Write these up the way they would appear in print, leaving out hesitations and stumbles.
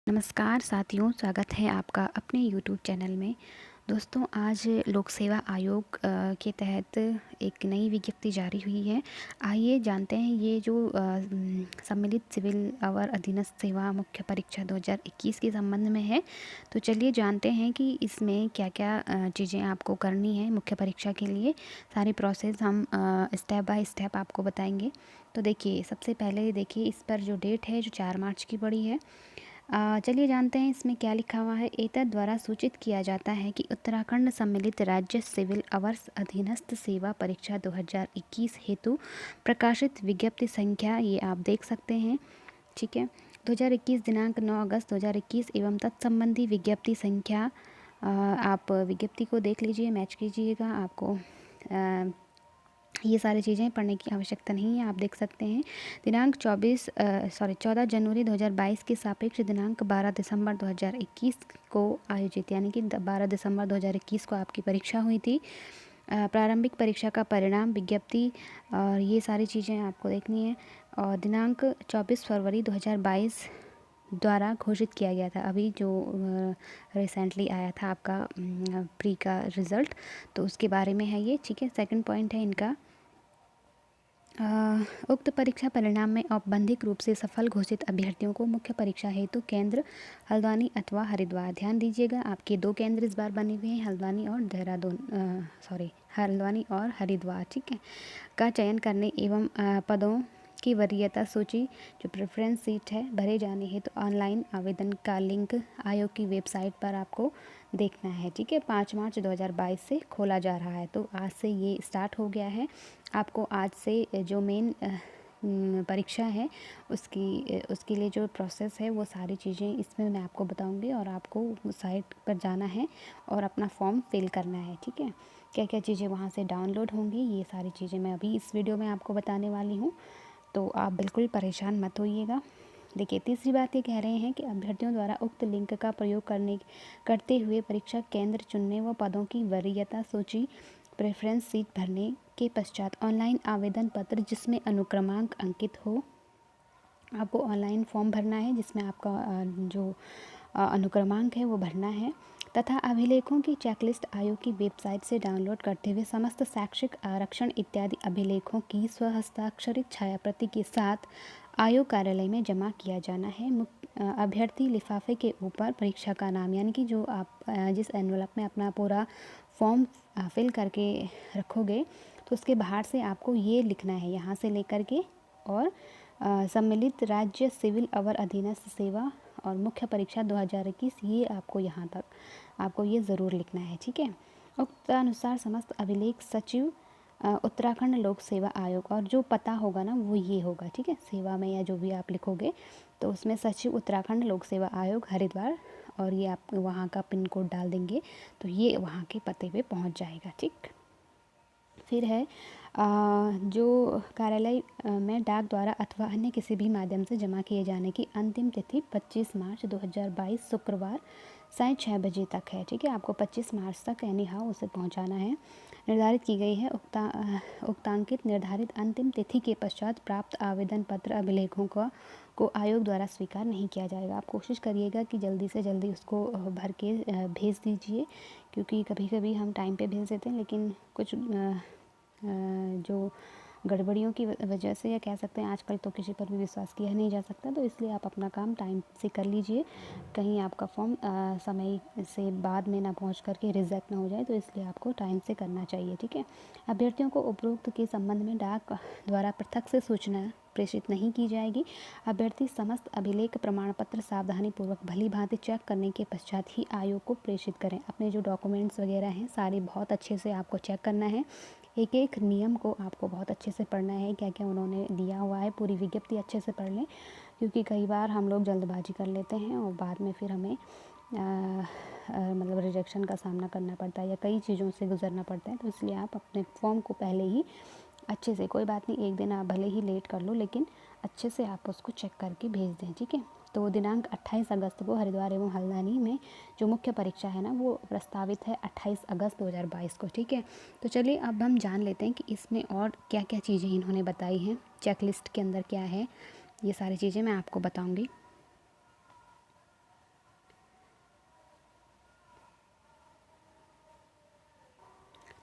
नमस्कार साथियों, स्वागत है आपका अपने यूट्यूब चैनल में। दोस्तों, आज लोक सेवा आयोग के तहत एक नई विज्ञप्ति जारी हुई है। आइए जानते हैं ये जो सम्मिलित सिविल अवर अधीनस्थ सेवा मुख्य परीक्षा 2021 के संबंध में है। तो चलिए जानते हैं कि इसमें क्या क्या चीज़ें आपको करनी है मुख्य परीक्षा के लिए। सारी प्रोसेस हम स्टेप बाय स्टेप आपको बताएंगे। तो देखिए, सबसे पहले देखिए इस पर जो डेट है जो 4 मार्च की पड़ी है। चलिए जानते हैं इसमें क्या लिखा हुआ है। एतद द्वारा सूचित किया जाता है कि उत्तराखंड सम्मिलित राज्य सिविल अवर्स अधीनस्थ सेवा परीक्षा 2021 हेतु प्रकाशित विज्ञप्ति संख्या, ये आप देख सकते हैं, ठीक है, 2021 दिनांक 9 अगस्त 2021 एवं तत्संबंधी विज्ञप्ति संख्या। आप विज्ञप्ति को देख लीजिए, मैच कीजिएगा। आपको ये सारी चीज़ें पढ़ने की आवश्यकता नहीं है, आप देख सकते हैं। दिनांक 14 जनवरी 2022 के सापेक्ष दिनांक 12 दिसंबर 2021 को आयोजित, यानी कि 12 दिसंबर 2021 को आपकी परीक्षा हुई थी। प्रारंभिक परीक्षा का परिणाम, विज्ञप्ति और ये सारी चीज़ें आपको देखनी है। और दिनांक 24 फरवरी 2022 द्वारा घोषित किया गया था, अभी जो रिसेंटली आया था आपका प्री का रिज़ल्ट, तो उसके बारे में है ये, ठीक है। सेकंड पॉइंट है इनका, उक्त परीक्षा परिणाम में औपबंधिक रूप से सफल घोषित अभ्यर्थियों को मुख्य परीक्षा हेतु केंद्र हल्द्वानी अथवा हरिद्वार, ध्यान दीजिएगा आपके 2 केंद्र इस बार बने हुए हैं, हल्द्वानी और हल्द्वानी और हरिद्वार, ठीक है, का चयन करने एवं पदों की वरीयता सूची जो प्रेफरेंस सीट है भरे जाने हेतु ऑनलाइन आवेदन का लिंक आयोग की वेबसाइट पर आपको देखना है, ठीक है। 5 मार्च 2022 से खोला जा रहा है, तो आज से ये स्टार्ट हो गया है। आपको आज से जो मेन परीक्षा है उसके लिए जो प्रोसेस है वो सारी चीज़ें इसमें मैं आपको बताऊंगी, और आपको साइट पर जाना है और अपना फॉर्म फिल करना है, ठीक है। क्या क्या चीज़ें वहाँ से डाउनलोड होंगी, ये सारी चीज़ें मैं अभी इस वीडियो में आपको बताने वाली हूँ, तो आप बिल्कुल परेशान मत होइएगा। देखिए, तीसरी बात ये कह रहे हैं कि अभ्यर्थियों द्वारा उक्त लिंक का प्रयोग करते हुए परीक्षा केंद्र चुनने व पदों की वरीयता सूची प्रेफरेंस सीट भरने के पश्चात ऑनलाइन आवेदन पत्र जिसमें अनुक्रमांक अंकित हो, आपको ऑनलाइन फॉर्म भरना है जिसमें आपका जो अनुक्रमांक है वो भरना है, तथा अभिलेखों की चेकलिस्ट आयोग की वेबसाइट से डाउनलोड करते हुए समस्त शैक्षिक आरक्षण इत्यादि अभिलेखों की स्वहस्ताक्षरित छायाप्रति के साथ आयोग कार्यालय में जमा किया जाना है। अभ्यर्थी लिफाफे के ऊपर परीक्षा का नाम, यानी कि जो आप जिस एनवलप में अपना पूरा फॉर्म फिल करके रखोगे, तो उसके बाहर से आपको ये लिखना है, यहाँ से लेकर के और सम्मिलित राज्य सिविल अवर अधीनस्थ सेवा और मुख्य परीक्षा 2021, ये आपको यहाँ तक आपको ये ज़रूर लिखना है, ठीक है। उक्त अनुसार समस्त अभिलेख सचिव उत्तराखंड लोक सेवा आयोग, और जो पता होगा ना वो ये होगा, ठीक है। सेवा में या जो भी आप लिखोगे तो उसमें सचिव उत्तराखंड लोक सेवा आयोग हरिद्वार, और ये आप वहाँ का पिन कोड डाल देंगे तो ये वहाँ के पते पे पहुँच जाएगा, ठीक। फिर है जो कार्यालय में डाक द्वारा अथवा अन्य किसी भी माध्यम से जमा किए जाने की अंतिम तिथि 25 मार्च 2022 शुक्रवार साढ़े 6 बजे तक है, ठीक है। आपको 25 मार्च तक एनी हाउ उसे पहुंचाना है, निर्धारित की गई है। उक्तांकित निर्धारित अंतिम तिथि के पश्चात प्राप्त आवेदन पत्र अभिलेखों को आयोग द्वारा स्वीकार नहीं किया जाएगा। आप कोशिश करिएगा कि जल्दी से जल्दी उसको भर के भेज दीजिए, क्योंकि कभी कभी हम टाइम पे भेज देते हैं लेकिन कुछ जो गड़बड़ियों की वजह से, या कह सकते हैं आजकल तो किसी पर भी विश्वास किया नहीं जा सकता, तो इसलिए आप अपना काम टाइम से कर लीजिए, कहीं आपका फॉर्म समय से बाद में ना पहुंच करके रिजेक्ट ना हो जाए, तो इसलिए आपको टाइम से करना चाहिए, ठीक है। अभ्यर्थियों को उपरोक्त के संबंध में डाक द्वारा पृथक से सूचना प्रेषित नहीं की जाएगी। अभ्यर्थी समस्त अभिलेख प्रमाण पत्र सावधानीपूर्वक भली भांति चेक करने के पश्चात ही आयोग को प्रेषित करें। अपने जो डॉक्यूमेंट्स वगैरह हैं सारे बहुत अच्छे से आपको चेक करना है, एक एक नियम को आपको बहुत अच्छे से पढ़ना है, क्या क्या उन्होंने दिया हुआ है, पूरी विज्ञप्ति अच्छे से पढ़ लें, क्योंकि कई बार हम लोग जल्दबाजी कर लेते हैं और बाद में फिर हमें मतलब रिजेक्शन का सामना करना पड़ता है या कई चीज़ों से गुजरना पड़ता है। तो इसलिए आप अपने फॉर्म को पहले ही अच्छे से, कोई बात नहीं, एक दिन आप भले ही लेट कर लो लेकिन अच्छे से आप उसको चेक करके भेज दें, ठीक है। तो दिनांक 28 अगस्त को हरिद्वार एवं हल्द्वानी में जो मुख्य परीक्षा है ना वो प्रस्तावित है 28 अगस्त 2022 को, ठीक है। तो चलिए अब हम जान लेते हैं कि इसमें और क्या क्या चीज़ें इन्होंने बताई हैं, चेक लिस्ट के अंदर क्या है, ये सारी चीज़ें मैं आपको बताऊँगी।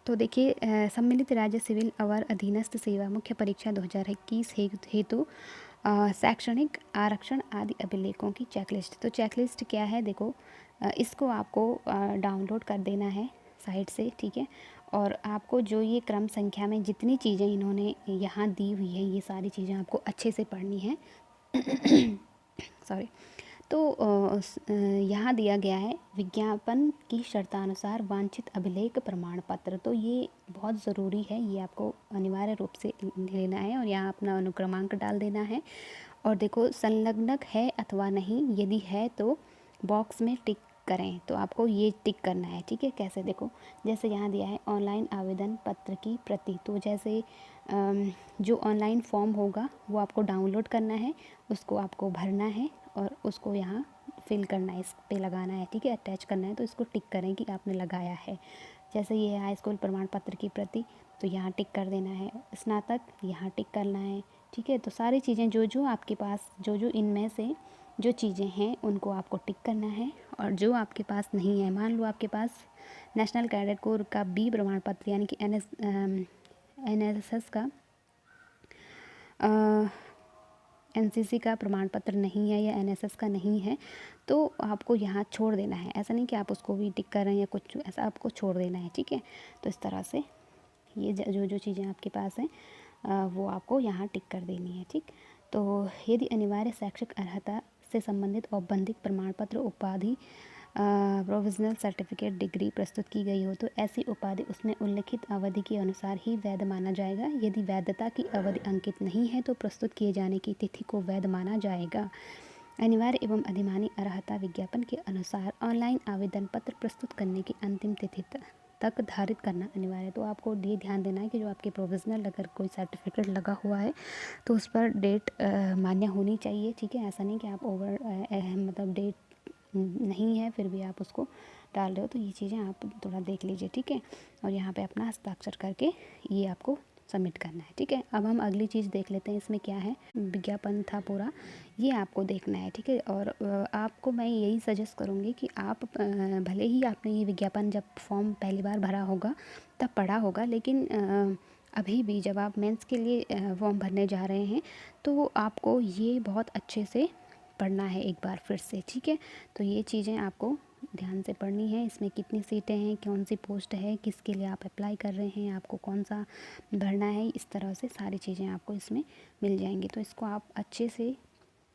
तो देखिए सम्मिलित राज्य सिविल अवर अधीनस्थ सेवा मुख्य परीक्षा 2021 हेतु शैक्षणिक आरक्षण आदि अभिलेखों की चेकलिस्ट। तो चेकलिस्ट क्या है, देखो इसको आपको डाउनलोड कर देना है साइट से, ठीक है। और आपको जो ये क्रम संख्या में जितनी चीज़ें इन्होंने यहाँ दी हुई है, ये सारी चीज़ें आपको अच्छे से पढ़नी है। सॉरी। तो यहाँ दिया गया है विज्ञापन की शर्तानुसार वांछित अभिलेख प्रमाण पत्र। तो ये बहुत ज़रूरी है, ये आपको अनिवार्य रूप से लेना है और यहाँ अपना अनुक्रमांक डाल देना है। और देखो संलग्नक है अथवा नहीं, यदि है तो बॉक्स में टिक करें। तो आपको ये टिक करना है, ठीक है। कैसे, देखो जैसे यहाँ दिया है ऑनलाइन आवेदन पत्र की प्रति। तो जैसे जो ऑनलाइन फॉर्म होगा वो आपको डाउनलोड करना है, उसको आपको भरना है और उसको यहाँ फिल करना है, इस पे लगाना है, ठीक है, अटैच करना है। तो इसको टिक करें कि आपने लगाया है। जैसे ये है हाई स्कूल प्रमाण पत्र की प्रति, तो यहाँ टिक कर देना है। स्नातक, यहाँ टिक करना है, ठीक है। तो सारी चीज़ें जो जो आपके पास जो इनमें से जो चीज़ें हैं उनको आपको टिक करना है। और जो आपके पास नहीं है, मान लो आपके पास नेशनल कैडेट कोर का बी प्रमाण पत्र यानी कि एनएसएस का एनसीसी का प्रमाण पत्र नहीं है या एनएसएस का नहीं है, तो आपको यहाँ छोड़ देना है। ऐसा नहीं कि आप उसको भी टिक कर रहे हैं या कुछ, ऐसा आपको छोड़ देना है, ठीक है। तो इस तरह से ये जो जो चीज़ें आपके पास हैं वो आपको यहाँ टिक कर देनी है, ठीक। तो यदि अनिवार्य शैक्षिक अर्हता से संबंधित औपबंधिक प्रमाण पत्र उपाधि प्रोविजनल सर्टिफिकेट डिग्री प्रस्तुत की गई हो तो ऐसी उपाधि उसमें उल्लिखित अवधि के अनुसार ही वैध माना जाएगा। यदि वैधता की अवधि अंकित नहीं है तो प्रस्तुत किए जाने की तिथि को वैध माना जाएगा। अनिवार्य एवं अधिमानी अर्हता विज्ञापन के अनुसार ऑनलाइन आवेदन पत्र प्रस्तुत करने की अंतिम तिथि तक धारित करना अनिवार्य है। तो आपको ये ध्यान देना है कि जो आपके प्रोविजनल अगर कोई सर्टिफिकेट लगा हुआ है तो उस पर डेट मान्य होनी चाहिए, ठीक है। ऐसा नहीं कि आप ओवर मतलब डेट नहीं है फिर भी आप उसको डाल रहे हो। तो ये चीज़ें आप थोड़ा देख लीजिए, ठीक है। और यहाँ पे अपना हस्ताक्षर करके ये आपको सबमिट करना है, ठीक है। अब हम अगली चीज़ देख लेते हैं, इसमें क्या है, विज्ञापन था पूरा, ये आपको देखना है, ठीक है। और आपको मैं यही सजेस्ट करूँगी कि आप भले ही आपने ये विज्ञापन जब फॉर्म पहली बार भरा होगा तब पढ़ा होगा, लेकिन अभी भी जब आप मेंस के लिए फॉर्म भरने जा रहे हैं तो आपको ये बहुत अच्छे से पढ़ना है एक बार फिर से, ठीक है। तो ये चीज़ें आपको ध्यान से पढ़नी है। इसमें कितनी सीटें हैं, कौन सी पोस्ट है, किसके लिए आप अप्लाई कर रहे हैं, आपको कौन सा भरना है, इस तरह से सारी चीज़ें आपको इसमें मिल जाएंगी। तो इसको आप अच्छे से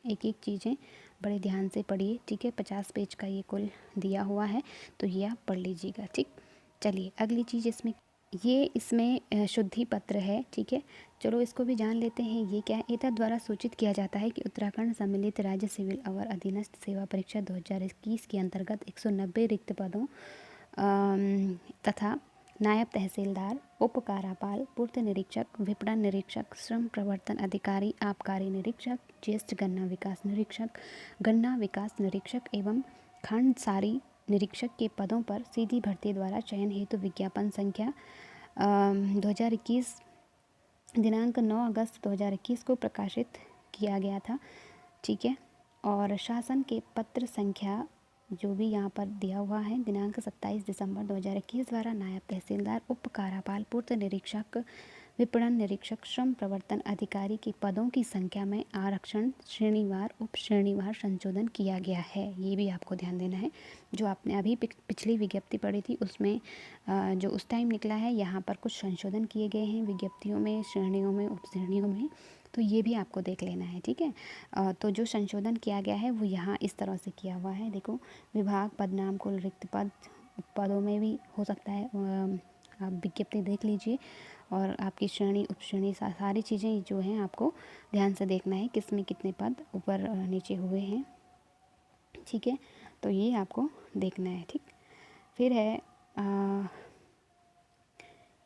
एक एक चीज़ें बड़े ध्यान से पढ़िए, ठीक है। 50 पेज का ये कुल दिया हुआ है, तो ये आप पढ़ लीजिएगा, ठीक। चलिए अगली चीज़ इसमें शुद्धि पत्र है, ठीक है। चलो इसको भी जान लेते हैं, ये क्या है। एतद द्वारा सूचित किया जाता है कि उत्तराखंड सम्मिलित राज्य सिविल अवर अधीनस्थ सेवा परीक्षा 2021 के अंतर्गत 190 रिक्त पदों तथा नायब तहसीलदार, उप कारापाल, पूर्त निरीक्षक, विपणन निरीक्षक, श्रम प्रवर्तन अधिकारी, आबकारी निरीक्षक, ज्येष्ठ गन्ना विकास निरीक्षक एवं खंड सारी निरीक्षक के पदों पर सीधी भर्ती द्वारा चयन हेतु विज्ञापन संख्या 2021 दिनांक 9 अगस्त 2021 को प्रकाशित किया गया था, ठीक है। और शासन के पत्र संख्या जो भी यहाँ पर दिया हुआ है दिनांक 27 दिसंबर 2021 द्वारा नायब तहसीलदार, उप कारापाल, पूर्त निरीक्षक, विपणन निरीक्षक, श्रम प्रवर्तन अधिकारी के पदों की संख्या में आरक्षण श्रेणीवार उप श्रेणीवार संशोधन किया गया है। ये भी आपको ध्यान देना है। जो आपने अभी पिछली विज्ञप्ति पढ़ी थी उसमें जो उस टाइम निकला है, यहाँ पर कुछ संशोधन किए गए हैं विज्ञप्तियों में, श्रेणियों में, उप श्रेणियों में। तो ये भी आपको देख लेना है, ठीक है। तो जो संशोधन किया गया है वो यहाँ इस तरह से किया हुआ है। देखो विभाग, पदनाम, कुल रिक्त पदों में भी हो सकता है, आप विज्ञप्ति देख लीजिए। और आपकी श्रेणी, उपश्रेणी, सारी चीज़ें जो हैं आपको ध्यान से देखना है, किस में कितने पद ऊपर नीचे हुए हैं, ठीक है। तो ये आपको देखना है, ठीक। फिर है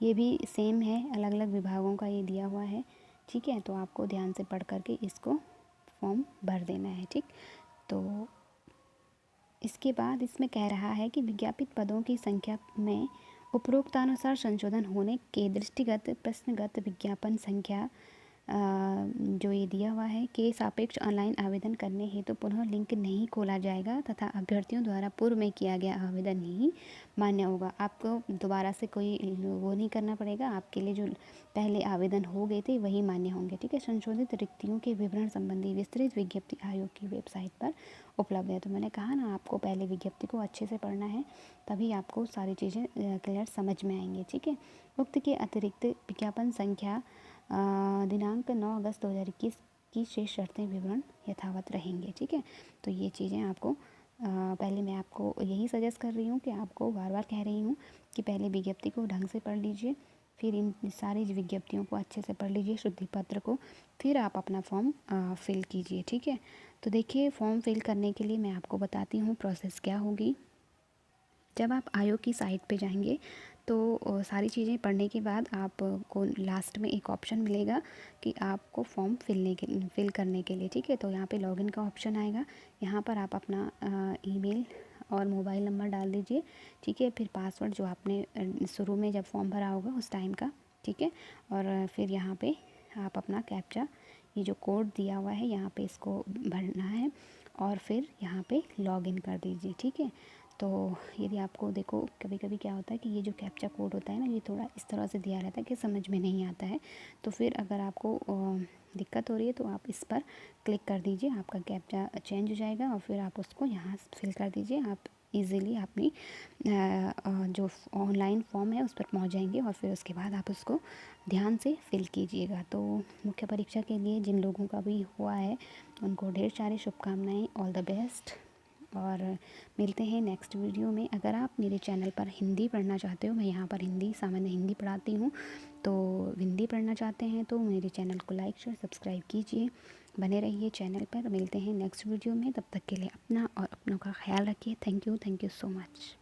ये भी सेम है, अलग अलग विभागों का ये दिया हुआ है, ठीक है। तो आपको ध्यान से पढ़ करके इसको फॉर्म भर देना है, ठीक। तो इसके बाद इसमें कह रहा है कि विज्ञापित पदों की संख्या में उपरोक्तानुसार संशोधन होने के दृष्टिगत प्रश्नगत विज्ञापन संख्या जो ये दिया हुआ है कि सापेक्ष ऑनलाइन आवेदन करने हेतु पुनः लिंक नहीं खोला जाएगा तथा अभ्यर्थियों द्वारा पूर्व में किया गया आवेदन ही मान्य होगा। आपको दोबारा से कोई वो नहीं करना पड़ेगा, आपके लिए जो पहले आवेदन हो गए थे वही मान्य होंगे। ठीक है, संशोधित रिक्तियों के विवरण संबंधी विस्तृत विज्ञप्ति आयोग की वेबसाइट पर उपलब्ध है। तो मैंने कहा ना, आपको पहले विज्ञप्ति को अच्छे से पढ़ना है, तभी आपको सारी चीज़ें क्लियर समझ में आएंगी। ठीक है, उक्त के अतिरिक्त विज्ञापन संख्या दिनांक 9 अगस्त 2021 की शेष शर्तें विवरण यथावत रहेंगे। ठीक है, तो ये चीज़ें आपको पहले मैं आपको यही सजेस्ट कर रही हूँ कि आपको बार बार कह रही हूँ कि पहले विज्ञप्ति को ढंग से पढ़ लीजिए, फिर इन सारी विज्ञप्तियों को अच्छे से पढ़ लीजिए, शुद्धि पत्र को, फिर आप अपना फॉर्म फिल कीजिए। ठीक है, तो देखिए, फॉर्म फिल करने के लिए मैं आपको बताती हूँ प्रोसेस क्या होगी। जब आप आयोग की साइट पे जाएंगे तो सारी चीज़ें पढ़ने के बाद आपको लास्ट में एक ऑप्शन मिलेगा कि आपको फॉर्म फिल करने के लिए। ठीक है, तो यहाँ पे लॉगिन का ऑप्शन आएगा, यहाँ पर आप अपना ईमेल और मोबाइल नंबर डाल दीजिए। ठीक है, फिर पासवर्ड जो आपने शुरू में जब फॉर्म भरा होगा उस टाइम का। ठीक है, और फिर यहाँ पे आप अपना कैप्चा, ये जो कोड दिया हुआ है यहाँ पे, इसको भरना है और फिर यहाँ पे लॉगिन कर दीजिए। ठीक है, तो यदि आपको देखो कभी कभी क्या होता है कि ये जो कैप्चा कोड होता है ना, ये थोड़ा इस तरह से दिया रहता है कि समझ में नहीं आता है। तो फिर अगर आपको दिक्कत हो रही है तो आप इस पर क्लिक कर दीजिए, आपका कैप्चा चेंज हो जाएगा और फिर आप उसको यहाँ फिल कर दीजिए। आप इजीली अपनी जो ऑनलाइन फॉर्म है उस पर पहुँच जाएंगे और फिर उसके बाद आप उसको ध्यान से फिल कीजिएगा। तो मुख्य परीक्षा के लिए जिन लोगों का भी हुआ है उनको ढेर सारी शुभकामनाएँ, ऑल द बेस्ट, और मिलते हैं नेक्स्ट वीडियो में। अगर आप मेरे चैनल पर हिंदी पढ़ना चाहते हो, मैं यहाँ पर सामान्य हिंदी पढ़ाती हूँ, तो हिंदी पढ़ना चाहते हैं तो मेरे चैनल को लाइक शेयर सब्सक्राइब कीजिए, बने रहिए चैनल पर। मिलते हैं नेक्स्ट वीडियो में, तब तक के लिए अपना और अपनों का ख्याल रखिए। Thank you so much.